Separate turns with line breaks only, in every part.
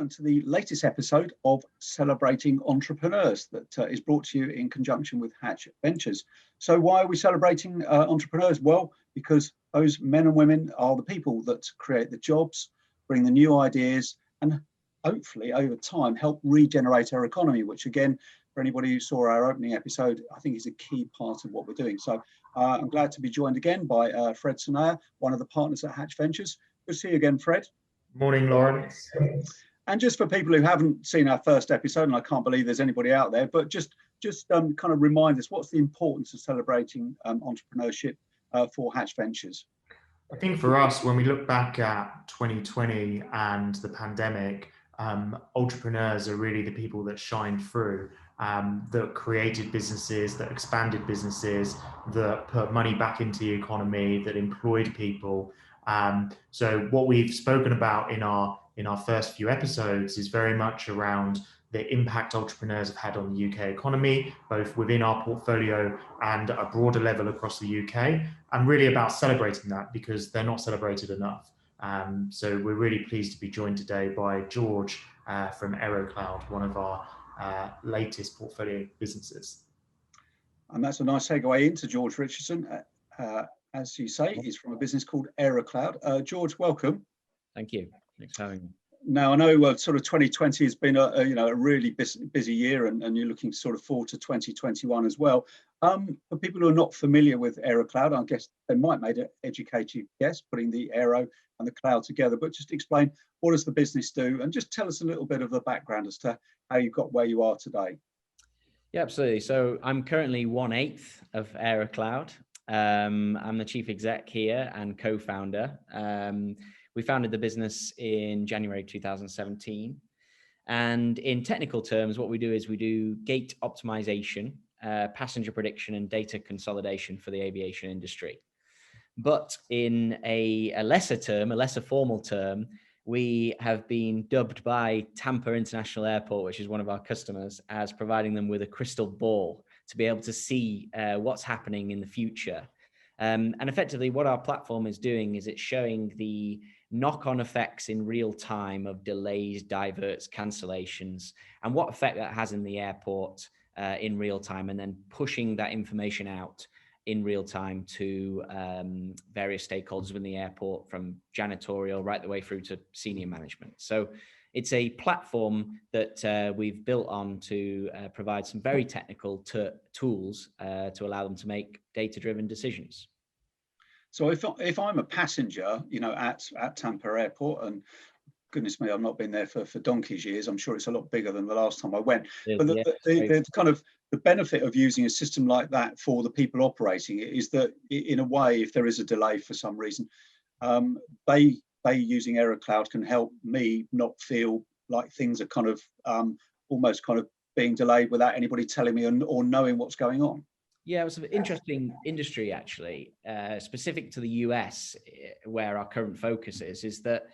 welcome to the latest episode of Celebrating Entrepreneurs that is brought to you in conjunction with Haatch Ventures. So why are we celebrating entrepreneurs? Well, because those men and women are the people that create the jobs, bring the new ideas, and hopefully over time help regenerate our economy, which again, for anybody who saw our opening episode, I think is a key part of what we're doing. So I'm glad to be joined again by Fred Soneya, one of the partners at Haatch Ventures. Good to see you again, Fred.
Morning, Lawrence.
And just for people who haven't seen our first episode, and I can't believe there's anybody out there, but just kind of remind us, what's the importance of celebrating entrepreneurship for Haatch Ventures?
I think for us, when we look back at 2020 and the pandemic, entrepreneurs are really the people that shined through, that created businesses, that expanded businesses, that put money back into the economy, that employed people. So what we've spoken about in our first few episodes is very much around the impact entrepreneurs have had on the UK economy, both within our portfolio and at a broader level across the UK, and really about celebrating that because they're not celebrated enough. So we're really pleased to be joined today by George from Aerocloud, one of our latest portfolio businesses.
And that's a nice segue into George Richardson. As you say, he's from a business called Aerocloud. George, welcome.
Thank you. Thanks for having me.
Now, I know sort of 2020 has been a really busy year, and you're looking sort of forward to 2021 as well. For people who are not familiar with Aerocloud, I guess they might make an educated guess, putting the aero and the cloud together, but just explain, what does the business do? And just tell us a little bit of the background as to how you got where you are today.
Yeah, absolutely. So I'm currently 1/8 of Aerocloud. I'm the chief exec here and co-founder. We founded the business in January 2017. And in technical terms, what we do is we do gate optimization, passenger prediction, and data consolidation for the aviation industry. But in a lesser formal term, we have been dubbed by Tampa International Airport, which is one of our customers, as providing them with a crystal ball to be able to see what's happening in the future. And effectively what our platform is doing is it's showing the knock-on effects in real time of delays, diverts, cancellations, and what effect that has in the airport in real time, and then pushing that information out in real time to various stakeholders within the airport, from janitorial right the way through to senior management. So it's a platform that we've built on to provide some very technical tools to allow them to make data-driven decisions.
So if I'm a passenger, at Tampa Airport, and goodness me, I've not been there for donkey's years. I'm sure it's a lot bigger than the last time I went. But the kind of the benefit of using a system like that for the people operating it is that, in a way, if there is a delay for some reason, they using Aerocloud can help me not feel like things are kind of almost kind of being delayed without anybody telling me or knowing what's going on.
Yeah, it was an interesting industry, actually, specific to the US, where our current focus is that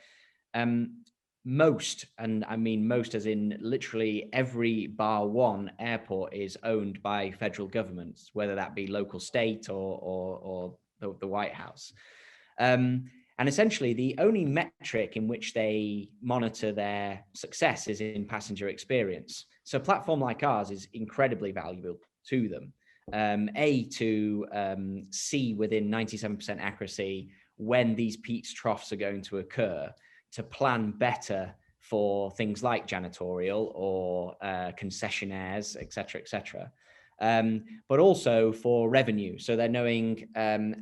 most, and I mean most as in literally every bar one airport is owned by federal governments, whether that be local, state, or the White House. And essentially, the only metric in which they monitor their success is in passenger experience. So a platform like ours is incredibly valuable to them. To see within 97% accuracy when these peaks, troughs are going to occur, to plan better for things like janitorial or concessionaires, et cetera, but also for revenue. So they're knowing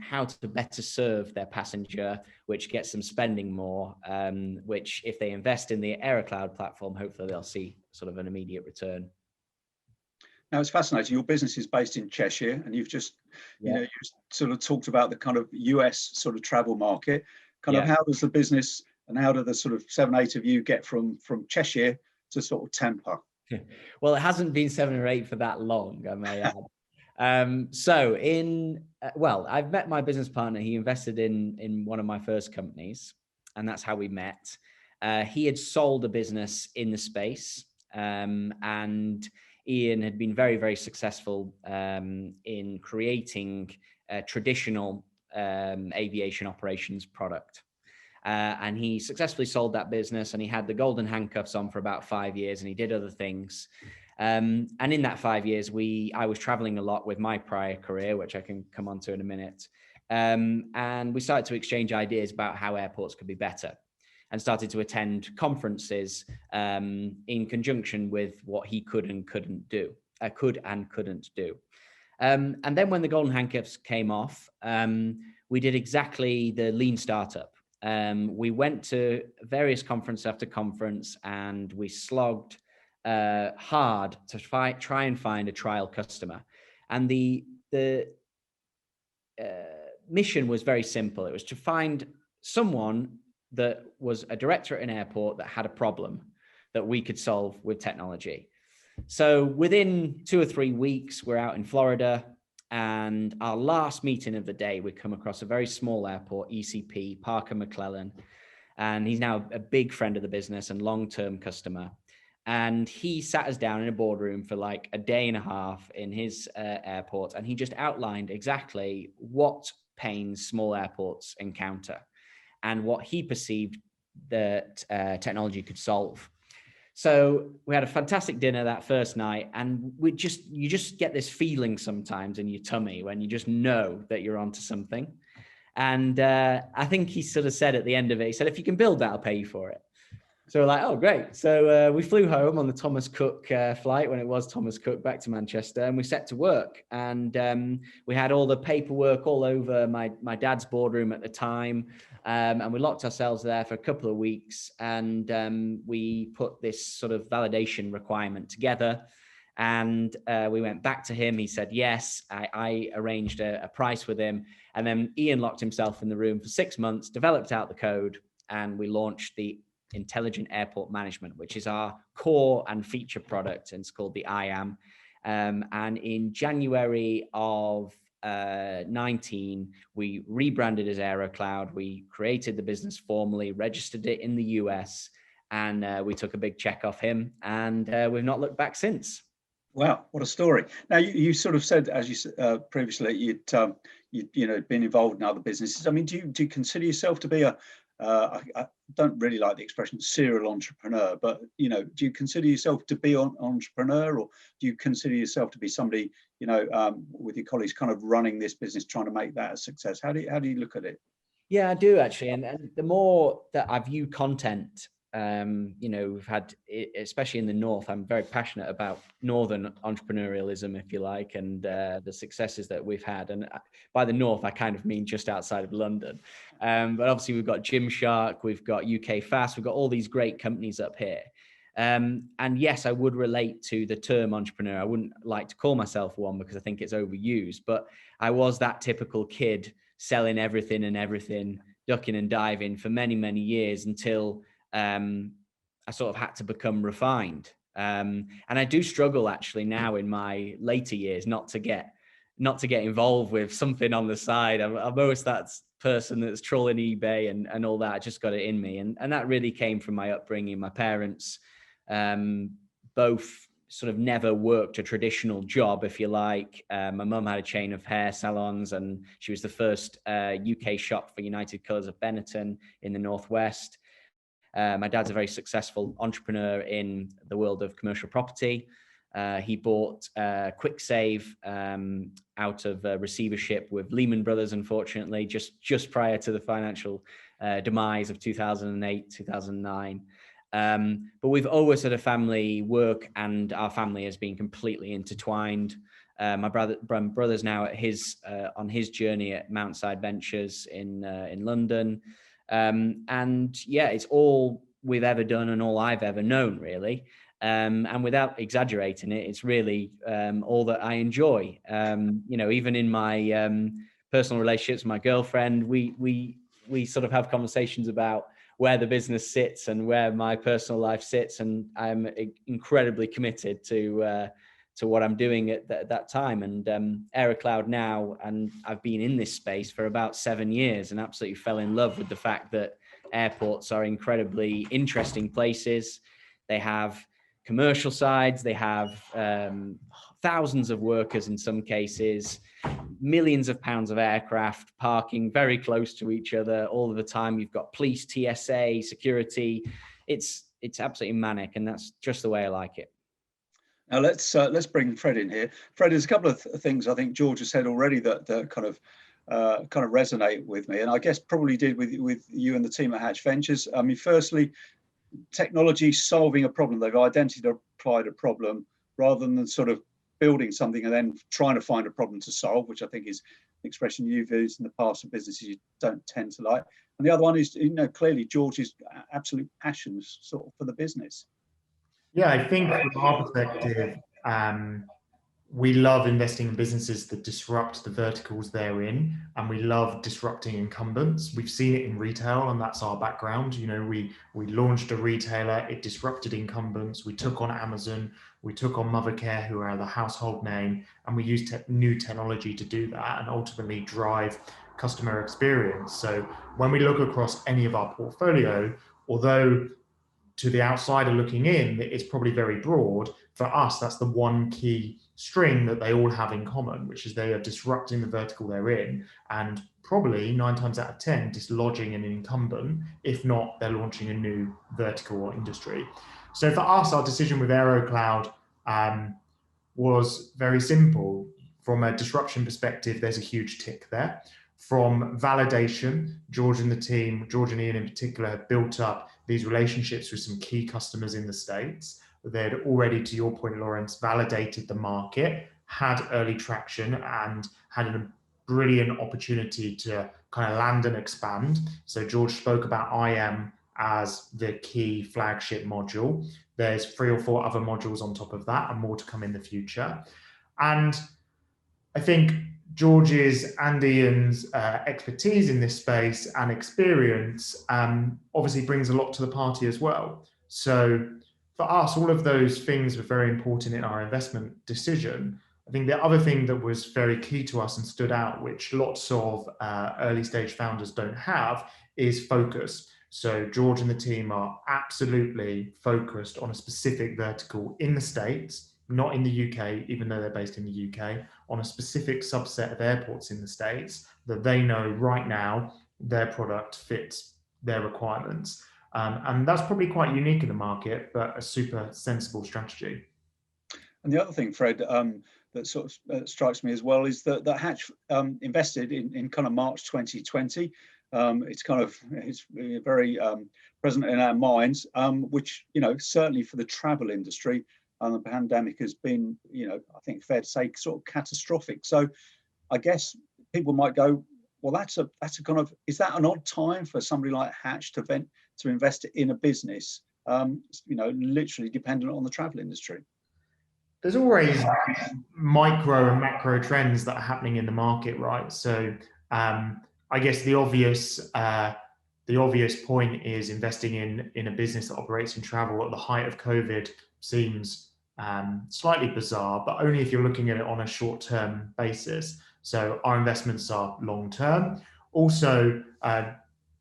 how to better serve their passenger, which gets them spending more, which if they invest in the Aerocloud platform, hopefully they'll see sort of an immediate return.
Now, it's fascinating. Your business is based in Cheshire, and you've just, you sort of talked about the kind of US sort of travel market. Kind of how does the business and how do the sort of 7-8 of you get from Cheshire to sort of Tampa?
Well, it hasn't been 7 or 8 for that long, I may add. I've met my business partner. He invested in one of my first companies, and that's how we met. He had sold a business in the space, and Ian had been very, very successful in creating a traditional aviation operations product. And he successfully sold that business, and he had the golden handcuffs on for about 5 years, and he did other things. And in that 5 years, I was traveling a lot with my prior career, which I can come on to in a minute. And we started to exchange ideas about how airports could be better, and started to attend conferences in conjunction with what he could and couldn't do. And then when the golden handcuffs came off, we did exactly the lean startup. We went to various conference after conference, and we slogged hard to try and find a trial customer. And the mission was very simple. It was to find someone that was a director at an airport that had a problem that we could solve with technology. So within 2 or 3 weeks, we're out in Florida, and our last meeting of the day, we come across a very small airport, ECP, Parker McClellan, and he's now a big friend of the business and long-term customer. And he sat us down in a boardroom for like a day and a half in his airport, and he just outlined exactly what pains small airports encounter and what he perceived that technology could solve. So we had a fantastic dinner that first night, and you just get this feeling sometimes in your tummy when you just know that you're onto something. And I think he sort of said at the end of it, he said, "If you can build that, I'll pay you for it." So we're like, "Oh, great." So we flew home on the Thomas Cook flight, when it was Thomas Cook, back to Manchester, and we set to work. And we had all the paperwork all over my dad's boardroom at the time. And we locked ourselves there for a couple of weeks, and we put this sort of validation requirement together. And we went back to him. He said yes. I arranged a price with him. And then Ian locked himself in the room for 6 months, developed out the code, and we launched the Intelligent Airport Management, which is our core and feature product, and it's called the IAM. And in January of 19, we rebranded as Aerocloud. We created the business formally, registered it in the US, and we took a big check off him, and we've not looked back since.
Wow, what a story! Now you sort of said, as you previously, you'd been involved in other businesses. I mean, do you consider yourself to be I don't really like the expression serial entrepreneur, but do you consider yourself to be an entrepreneur, or do you consider yourself to be somebody with your colleagues kind of running this business, trying to make that a success? How do you look at it?
Yeah, I do actually, and the more that I view content, we've had, especially in the North, I'm very passionate about Northern entrepreneurialism, if you like, and the successes that we've had. And by the North, I kind of mean just outside of London. But obviously we've got Gymshark, we've got UK Fast, we've got all these great companies up here. And yes, I would relate to the term entrepreneur. I wouldn't like to call myself one because I think it's overused, but I was that typical kid selling everything and everything, ducking and diving for many, many years until I sort of had to become refined. And I do struggle actually now in my later years not to get involved with something on the side. I'm always that person that's trolling eBay and all that. I just got it in me. And that really came from my upbringing. My parents both sort of never worked a traditional job, if you like. My mum had a chain of hair salons, and she was the first UK shop for United Colours of Benetton in the Northwest. My dad's a very successful entrepreneur in the world of commercial property. He bought QuickSave out of receivership with Lehman Brothers, unfortunately, just prior to the financial demise of 2008, 2009. But we've always had a family work, and our family has been completely intertwined. My brother's now at on his journey at Mountside Ventures in London. And yeah, it's all we've ever done and all I've ever known, really. And without exaggerating it, it's really all that I enjoy. Even in my personal relationships, my girlfriend, we sort of have conversations about where the business sits and where my personal life sits, and I'm incredibly committed to what I'm doing at that time. And Aerocloud now, and I've been in this space for about 7 years, and absolutely fell in love with the fact that airports are incredibly interesting places. They have commercial sides. They have thousands of workers in some cases, millions of pounds of aircraft parking very close to each other all of the time. You've got police, TSA, security. It's absolutely manic, and that's just the way I like it.
Now let's bring Fred in here. Fred, there's a couple of things I think George has said already that kind of resonate with me, and I guess probably did with you and the team at Haatch Ventures. I mean, firstly, technology solving a problem. They've identified a problem rather than sort of building something and then trying to find a problem to solve, which I think is an expression you've used in the past for businesses you don't tend to like. And the other one is, you know, clearly George's absolute passion sort of for the business.
Yeah, I think from our perspective, we love investing in businesses that disrupt the verticals they're in, and we love disrupting incumbents. We've seen it in retail, and that's our background. You know, we launched a retailer, it disrupted incumbents. We took on Amazon, we took on Mothercare, who are the household name, and we used new technology to do that and ultimately drive customer experience. So when we look across any of our portfolio, although to the outsider looking in, it's probably very broad. For us, that's the one key string that they all have in common, which is they are disrupting the vertical they're in, and probably 9 times out of 10 dislodging an incumbent. If not, they're launching a new vertical or industry. So for us, our decision with Aerocloud was very simple. From a disruption perspective, there's a huge tick there. From validation, George and the team, George and Ian in particular, have built up these relationships with some key customers in the States. They'd already, to your point, Lawrence, validated the market, had early traction, and had a brilliant opportunity to kind of land and expand. So George spoke about IM as the key flagship module. There's 3 or 4 other modules on top of that, and more to come in the future. And I think George's and Ian's expertise in this space and experience obviously brings a lot to the party as well. So for us, all of those things were very important in our investment decision. I think the other thing that was very key to us and stood out, which lots of early stage founders don't have, is focus. So George and the team are absolutely focused on a specific vertical in the States, not in the UK, even though they're based in the UK, on a specific subset of airports in the States that they know right now their product fits their requirements. And that's probably quite unique in the market, but a super sensible strategy.
And the other thing, Fred, that sort of strikes me as well is that Haatch invested in kind of March 2020. It's very present in our minds, which, you know, certainly for the travel industry, and the pandemic has been, you know, I think fair to say, sort of catastrophic. So I guess people might go, well, that's a kind of, is that an odd time for somebody like Haatch to invest in a business, you know, literally dependent on the travel industry?
There's always micro and macro trends that are happening in the market, right? So I guess the obvious point is investing in a business that operates in travel at the height of COVID seems slightly bizarre, but only if you're looking at it on a short-term basis. So our investments are long-term. Also,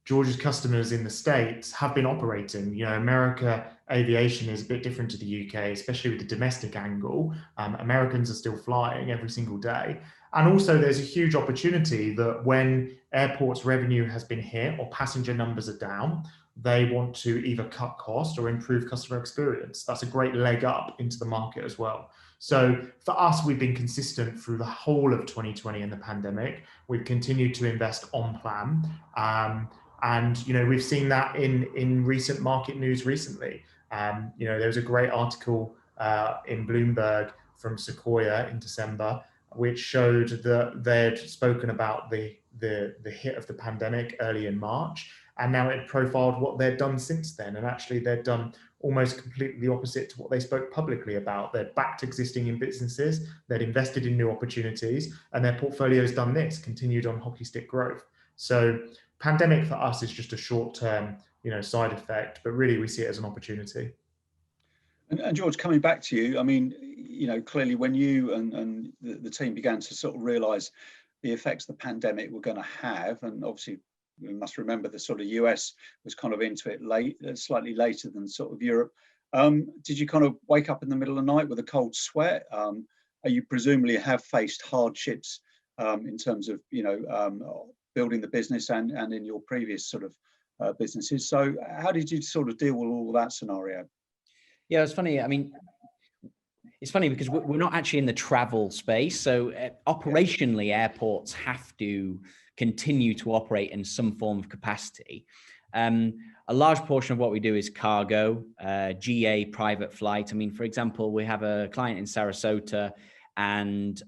George's customers in the States have been operating. You know, America aviation is a bit different to the UK, especially with the domestic angle. Americans are still flying every single day. And also there's a huge opportunity that when airports revenue has been hit or passenger numbers are down, they want to either cut cost or improve customer experience. That's a great leg up into the market as well. So for us, we've been consistent through the whole of 2020 and the pandemic. We've continued to invest on plan. And, you know, we've seen that in recent market news recently. You know, there was a great article in Bloomberg from Sequoia in December, which showed that they'd spoken about the hit of the pandemic early in March. And now it profiled what they'd done since then. And actually they'd done almost completely the opposite to what they spoke publicly about. They'd backed existing in businesses, they'd invested in new opportunities, and their portfolio's done this, continued on hockey stick growth. So pandemic for us is just a short-term, you know, side effect, but really we see it as an opportunity.
And George, coming back to you, I mean, you know, clearly when you and the team began to sort of realise the effects the pandemic were going to have, and obviously we must remember the sort of US was kind of into it late, slightly later than sort of Europe. Did you kind of wake up in the middle of the night with a cold sweat? You presumably have faced hardships in terms of, building the business and in your previous sort of businesses. So how did you sort of deal with all of that scenario?
Yeah, it's funny. I mean, it's funny because we're not actually in the travel space. So operationally, airports have to continue to operate in some form of capacity. A large portion of what we do is cargo, GA, private flight. I mean, for example, we have a client in Sarasota, and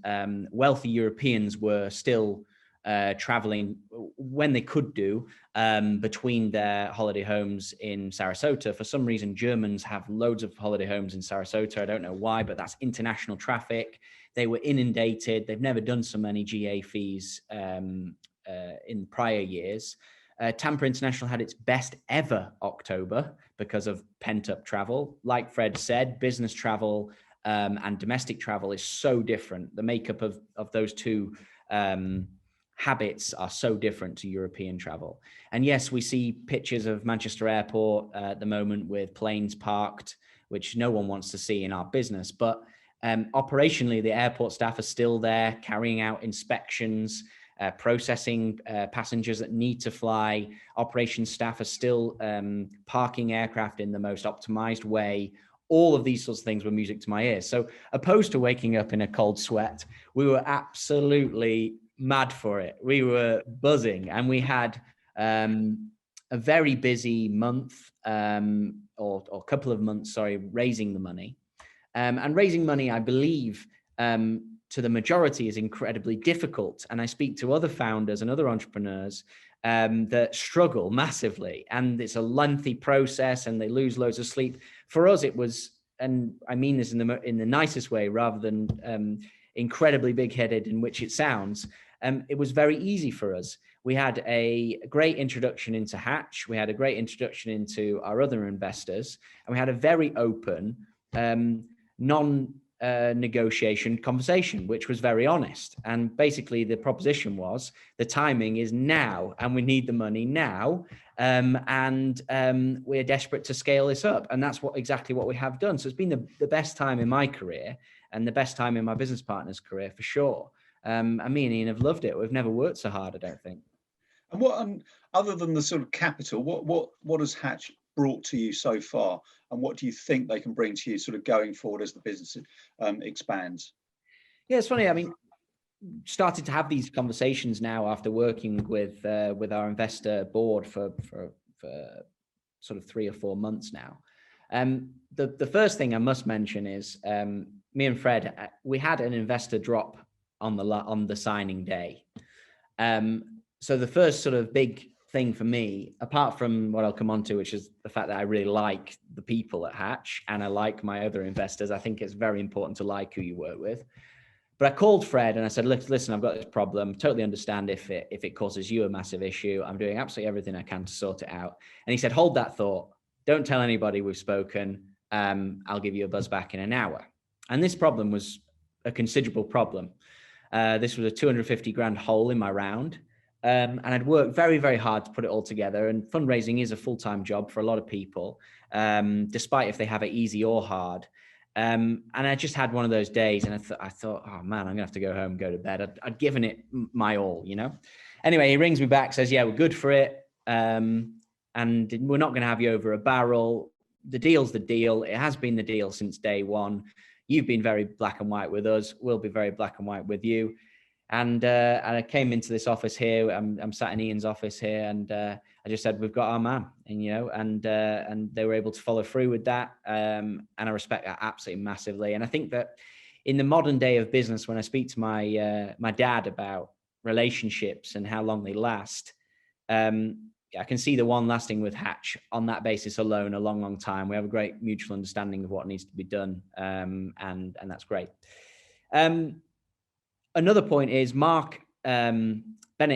wealthy Europeans were still traveling when they could do between their holiday homes in Sarasota. For some reason, Germans have loads of holiday homes in Sarasota. I don't know why, but that's international traffic. They were inundated. They've never done so many GA fees in prior years. Tampa International had its best ever October because of pent-up travel. Like Fred said, business travel and domestic travel is so different. The makeup of those two habits are so different to European travel. And yes, we see pictures of Manchester Airport at the moment with planes parked, which no one wants to see in our business. But operationally, the airport staff are still there carrying out inspections, processing passengers that need to fly. Operations staff are still parking aircraft in the most optimized way. All of these sorts of things were music to my ears. So opposed to waking up in a cold sweat, we were absolutely mad for it. We were buzzing, and we had a very busy month or couple of months, raising the money. And raising money, I believe, to the majority is incredibly difficult. And I speak to other founders and other entrepreneurs that struggle massively, and it's a lengthy process and they lose loads of sleep. For us, it was, and I mean this in the nicest way rather than incredibly big-headed in which it sounds, it was very easy for us. We had a great introduction into Haatch. We had a great introduction into our other investors, and we had a very open, non-negotiation conversation, which was very honest. And basically the proposition was the timing is now, and we need the money now. And we're desperate to scale this up. And that's exactly what we have done. So it's been the best time in my career and the best time in my business partner's career, for sure. Me and Ian have loved it. We've never worked so hard, I don't think.
And what, other than the sort of capital, what has Haatch brought to you so far, and what do you think they can bring to you sort of going forward as the business expands? Yeah,
it's funny. I mean, started to have these conversations now after working with our investor board for sort of 3 or 4 months now. The first thing I must mention is me and Fred, we had an investor drop on the signing day. So the first sort of big thing for me, apart from what I'll come on to, which is the fact that I really like the people at Haatch and I like my other investors. I think it's very important to like who you work with. But I called Fred and I said, listen, I've got this problem. Totally understand if it causes you a massive issue. I'm doing absolutely everything I can to sort it out. And he said, hold that thought. Don't tell anybody we've spoken. I'll give you a buzz back in an hour. And this problem was a considerable problem. This was a 250 grand hole in my round. And I'd worked very, very hard to put it all together. And fundraising is a full-time job for a lot of people, despite if they have it easy or hard. And I just had one of those days, and I thought, oh man, I'm gonna have to go home and go to bed. I'd given it my all, you know. Anyway, he rings me back, says, yeah, we're good for it. And we're not gonna have you over a barrel. The deal's the deal. It has been the deal since day one. You've been very black and white with us. We'll be very black and white with you. And I came into this office here. I'm sat in Ian's office here, and I just said, we've got our man, and and they were able to follow through with that. And I respect that absolutely massively. And I think that in the modern day of business, when I speak to my dad about relationships and how long they last, I can see the one lasting with Haatch on that basis alone a long, long time. We have a great mutual understanding of what needs to be done, and that's great. Another point is Mark Bennett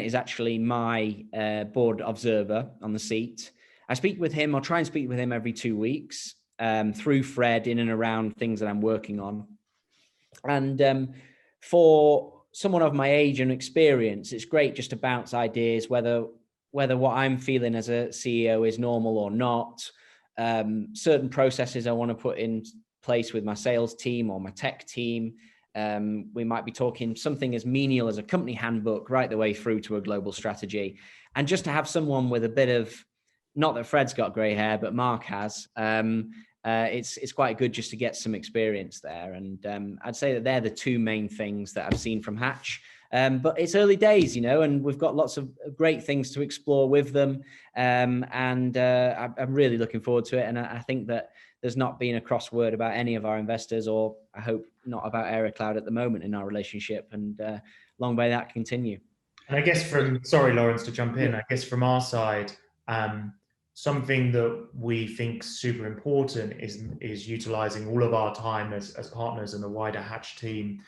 is actually my board observer on the seat. I speak with him, or try and speak with him every 2 weeks through Fred in and around things that I'm working on. And for someone of my age and experience, it's great just to bounce ideas, whether what I'm feeling as a CEO is normal or not. certain processes I want to put in place with my sales team or my tech team. We might be talking something as menial as a company handbook right the way through to a global strategy. And just to have someone with a bit of, not that Fred's got grey hair, but Mark has, it's quite good just to get some experience there. And I'd say that they're the two main things that I've seen from Haatch. But it's early days, and we've got lots of great things to explore with them. I'm really looking forward to it. And I think that there's not been a cross word about any of our investors, or I hope not about Aerocloud at the moment in our relationship, and long may that continue.
And I guess sorry, Lawrence, to jump in, I guess from our side, something that we think super important is utilizing all of our time as partners and the wider Haatch team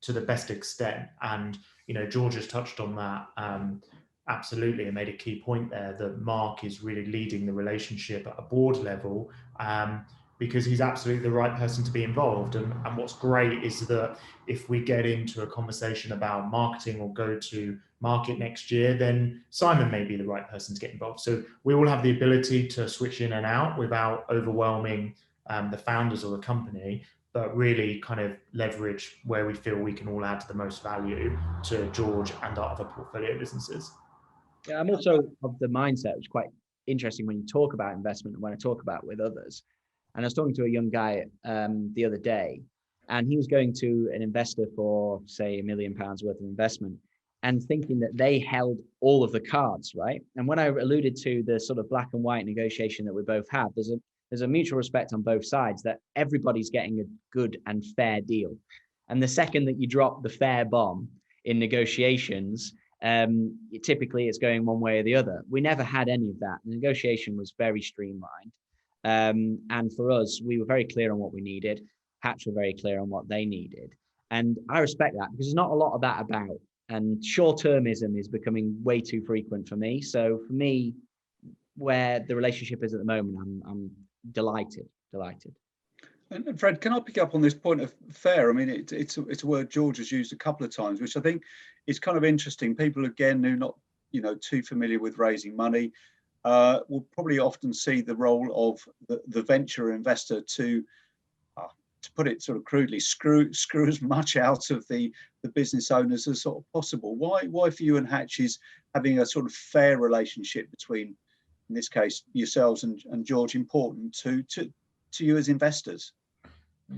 to the best extent. And, George has touched on that absolutely and made a key point there that Mark is really leading the relationship at a board level because he's absolutely the right person to be involved. And what's great is that if we get into a conversation about marketing or go to market next year, then Simon may be the right person to get involved. So we all have the ability to switch in and out without overwhelming the founders or the company, but really kind of leverage where we feel we can all add the most value to George and our other portfolio businesses.
Yeah, I'm also of the mindset, which is quite interesting when you talk about investment and when I talk about with others. And I was talking to a young guy the other day, and he was going to an investor for, say, £1 million worth of investment and thinking that they held all of the cards, right? And when I alluded to the sort of black and white negotiation that we both have, there's a mutual respect on both sides that everybody's getting a good and fair deal. And the second that you drop the fair bomb in negotiations, typically it's going one way or the other. We never had any of that. The negotiation was very streamlined. And for us, we were very clear on what we needed. Haatch were very clear on what they needed. And I respect that because there's not a lot of that about. And short-termism is becoming way too frequent for me. So for me, where the relationship is at the moment, I'm delighted.
And Fred, can I pick up on this point of fair? I mean, it's a word George has used a couple of times, which I think is kind of interesting. People, again, who are not too familiar with raising money, will probably often see the role of the venture investor to put it sort of crudely, screw as much out of the business owners as sort of possible. Why for you and Haatch is having a sort of fair relationship between, in this case, yourselves and George, important to you as investors?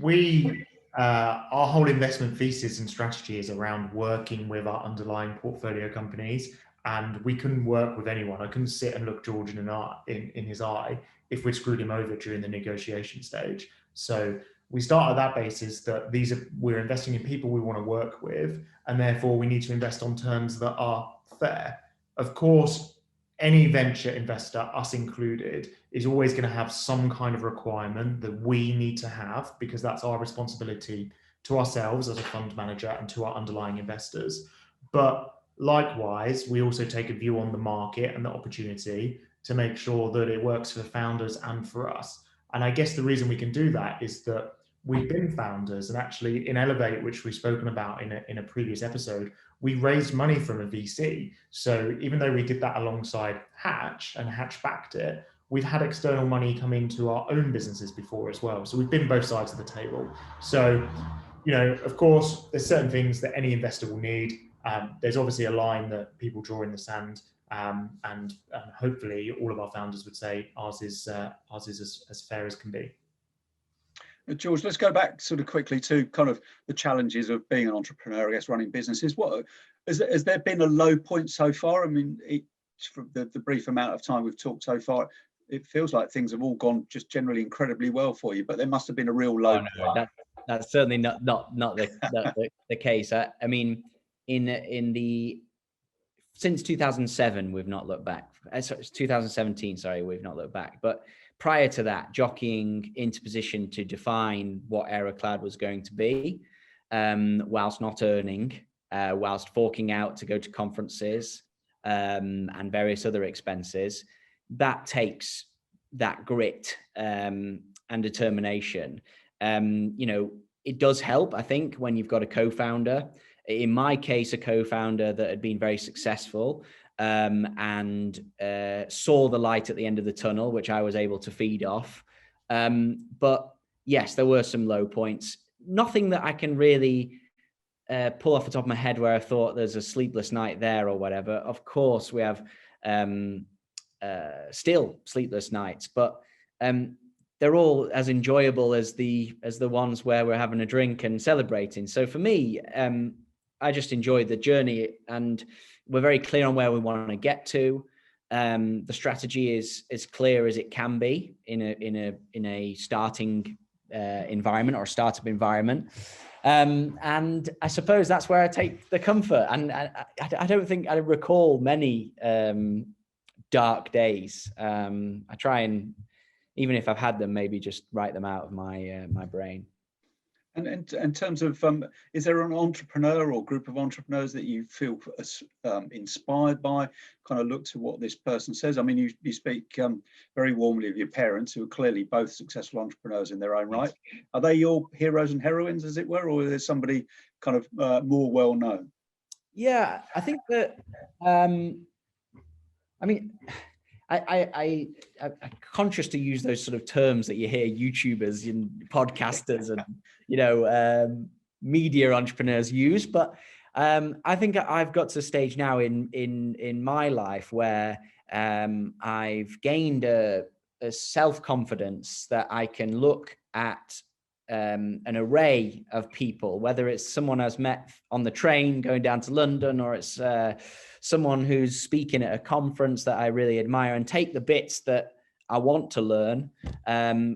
Our whole investment thesis and strategy is around working with our underlying portfolio companies, and we couldn't work with anyone. I couldn't sit and look George in his eye if we'd screwed him over during the negotiation stage. So we start at that basis that we're investing in people we want to work with, and therefore we need to invest on terms that are fair. Of course, any venture investor, us included, is always going to have some kind of requirement that we need to have because that's our responsibility to ourselves as a fund manager and to our underlying investors. But likewise, we also take a view on the market and the opportunity to make sure that it works for the founders and for us. And I guess the reason we can do that is that we've been founders, and actually in Elevate, which we've spoken about in a previous episode, we raised money from a VC. So even though we did that alongside Haatch and Haatch backed it, we've had external money come into our own businesses before as well. So we've been both sides of the table. So, of course, there's certain things that any investor will need. There's obviously a line that people draw in the sand, and hopefully all of our founders would say ours is as fair as can be.
George, let's go back sort of quickly to kind of the challenges of being an entrepreneur, I guess, running businesses. What has there been a low point so far? I mean, from the brief amount of time we've talked so far, it feels like things have all gone just generally incredibly well for you, but there must have been a real low point.
That's certainly not the case. I mean, since 2007, we've not looked back. Sorry, 2017, sorry, we've not looked back. But prior to that, jockeying into position to define what Aerocloud was going to be, whilst not earning, whilst forking out to go to conferences and various other expenses, that takes that grit and determination. It does help, I think, when you've got a co-founder. In my case, a co-founder that had been very successful and saw the light at the end of the tunnel, which I was able to feed off. But yes, there were some low points. Nothing that I can really pull off the top of my head where I thought there's a sleepless night there or whatever. Of course, we have still sleepless nights, but they're all as enjoyable as the ones where we're having a drink and celebrating. So for me, I just enjoyed the journey, and we're very clear on where we want to get to. The strategy is as clear as it can be in a starting environment or startup environment. And I suppose that's where I take the comfort. And I don't think I recall many dark days. I try and, even if I've had them, maybe just write them out of my brain.
And in terms of, is there an entrepreneur or group of entrepreneurs that you feel inspired by, kind of look to what this person says? I mean, you speak very warmly of your parents, who are clearly both successful entrepreneurs in their own right. Are they your heroes and heroines, as it were, or is there somebody kind of more well-known?
Yeah, I think that, I'm conscious to use those sort of terms that you hear YouTubers and podcasters and, media entrepreneurs use. But I think I've got to a stage now in my life where I've gained a self-confidence that I can look at an array of people, whether it's someone I've met on the train going down to London, or it's someone who's speaking at a conference that I really admire, and take the bits that I want to learn,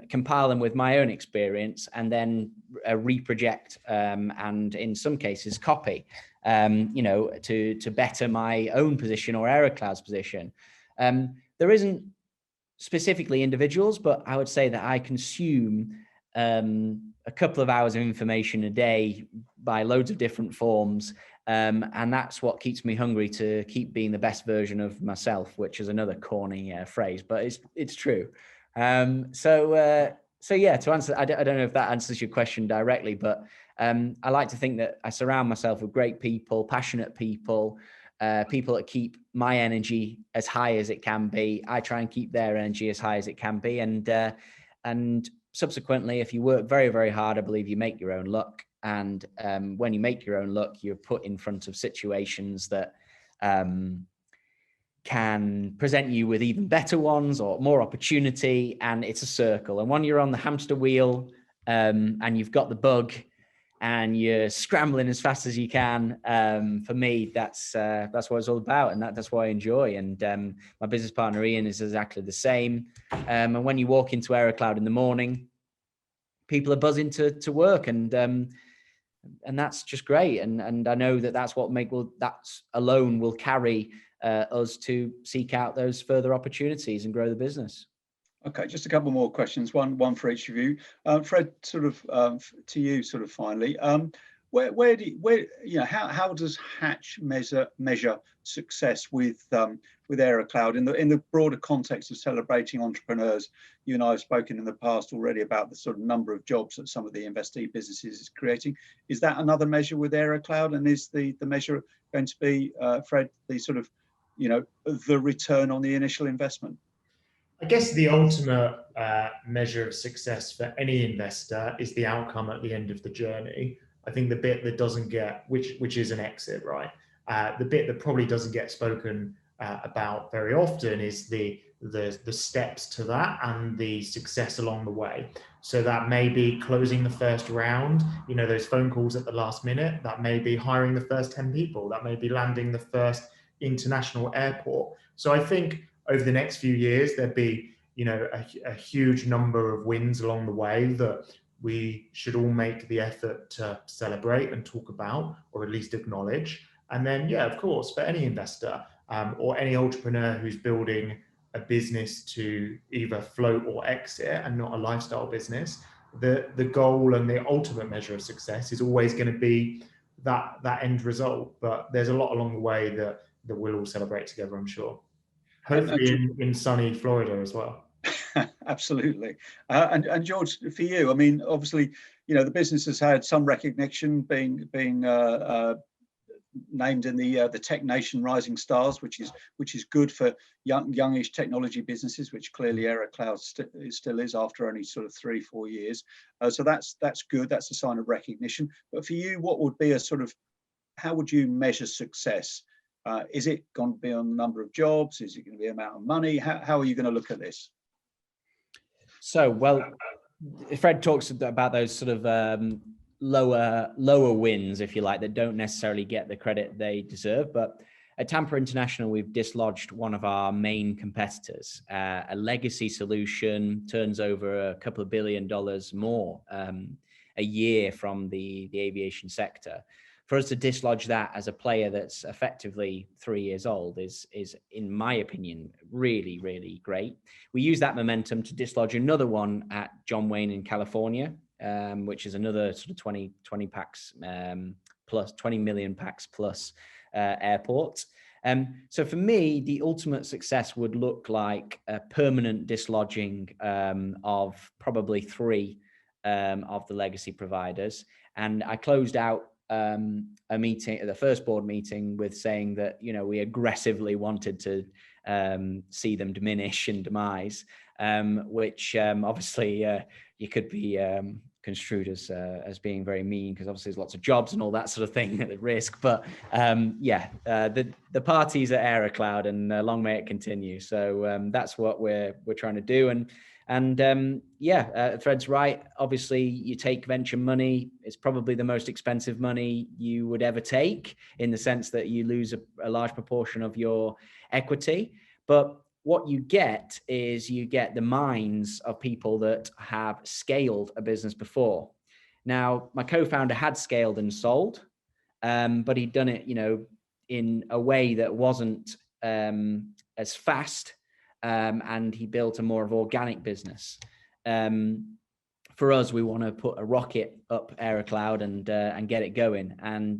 compile them with my own experience, and then reproject and in some cases copy, to better my own position or Aerocloud's position. There isn't specifically individuals, but I would say that I consume a couple of hours of information a day by loads of different forms. And that's what keeps me hungry to keep being the best version of myself, which is another corny phrase, but it's true. So yeah, to answer, I don't know if that answers your question directly, but I like to think that I surround myself with great people, passionate people, people that keep my energy as high as it can be. I try and keep their energy as high as it can be. And subsequently, if you work very, very hard, I believe you make your own luck. And when you make your own luck, you're put in front of situations that can present you with even better ones or more opportunity. And it's a circle. And when you're on the hamster wheel and you've got the bug and you're scrambling as fast as you can, for me, that's what it's all about. And that's what I enjoy. And my business partner, Ian, is exactly the same. And when you walk into Aerocloud in the morning, people are buzzing to work, and that's just great. And I know that's what that alone will carry us to seek out those further opportunities and grow the business.
Okay, just a couple more questions, one for each of you. Fred, sort of to you, sort of finally, how does Haatch measure success with Aerocloud in the broader context of celebrating entrepreneurs? You and I have spoken in the past already about the sort of number of jobs that some of the investee businesses is creating. Is that another measure with Aerocloud, and is the measure going to be, Fred, the sort of the return on the initial investment?
I guess the ultimate measure of success for any investor is the outcome at the end of the journey. I think the bit that doesn't get, which is an exit, right? The bit that probably doesn't get spoken about very often is the steps to that and the success along the way. So that may be closing the first round, those phone calls at the last minute. That may be hiring the first 10 people. That may be landing the first international airport. So I think over the next few years, there'd be, a huge number of wins along the way that we should all make the effort to celebrate and talk about, or at least acknowledge. And then, yeah, of course, for any investor or any entrepreneur who's building a business to either float or exit and not a lifestyle business, the goal and the ultimate measure of success is always going to be that end result. But there's a lot along the way that we'll all celebrate together, I'm sure. Hopefully in sunny Florida as well.
Absolutely. And George, for you, I mean, obviously, the business has had some recognition, being named in the Tech Nation Rising Stars, which is good for youngish technology businesses, which clearly Aerocloud still is after only sort of 3-4 years. So that's good. That's a sign of recognition. But for you, what would be a sort of, how would you measure success? Is it going to be on the number of jobs? Is it going to be amount of money? How are you going to look at this?
So, well, Fred talks about those sort of lower wins, if you like, that don't necessarily get the credit they deserve. But at Tampa International, we've dislodged one of our main competitors. A legacy solution turns over a couple of $1 billion more a year from the aviation sector. For us to dislodge that as a player that's effectively 3 years old is, in my opinion, really, really great. We use that momentum to dislodge another one at John Wayne in California, which is another sort of 20 packs plus 20 million packs plus airport. So for me, the ultimate success would look like a permanent dislodging of probably 3 of the legacy providers. And I closed out a meeting, the first board meeting, with saying that, you know, we aggressively wanted to see them diminish and demise, which obviously you could be construed as being very mean, because obviously there's lots of jobs and all that sort of thing at risk. But the party's at Aerocloud, and long may it continue. So that's what we're trying to do. And Fred's right. Obviously, you take venture money. It's probably the most expensive money you would ever take, in the sense that you lose a large proportion of your equity. But what you get is you get the minds of people that have scaled a business before. Now, my co-founder had scaled and sold, but he'd done it, you know, in a way that wasn't as fast. And he built a more of organic business. For us, we want to put a rocket up Aerocloud and get it going. And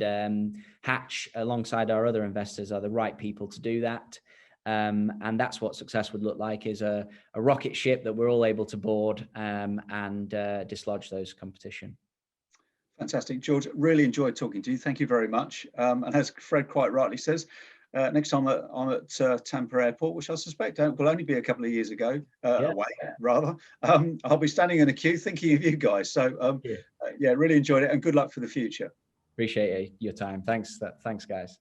Haatch, alongside our other investors, are the right people to do that. And that's what success would look like, is a rocket ship that we're all able to board and dislodge those competition.
Fantastic, George. Really enjoyed talking to you. Thank you very much. And as Fred quite rightly says, next time I'm at Tampa Airport, which I suspect will only be a couple of years away, rather. I'll be standing in a queue thinking of you guys. So really enjoyed it, and good luck for the future.
Appreciate your time. Thanks, guys.